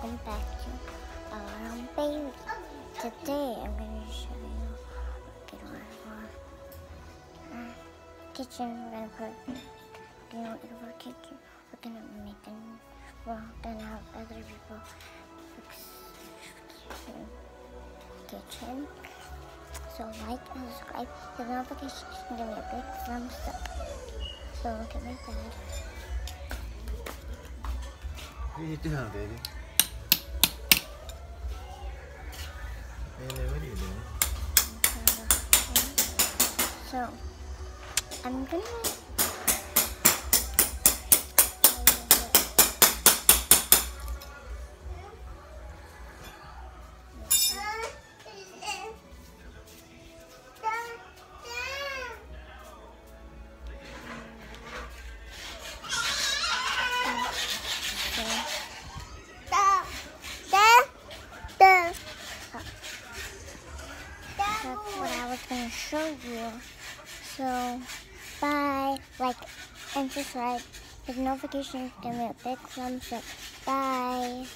welcome back to Alarm Baby. Today I'm going to show you get on our kitchen. We're going to put our kitchen. We're going to have other people fix the kitchen. So like and subscribe, hit the notification, and give me a big thumbs up. So look at my dad. What are you doing, baby? Bailey, what are you doing? So, I'm gonna that's what I was going to show you. So, bye. Like and subscribe. Hit the notification. Give me a big thumbs up. Bye.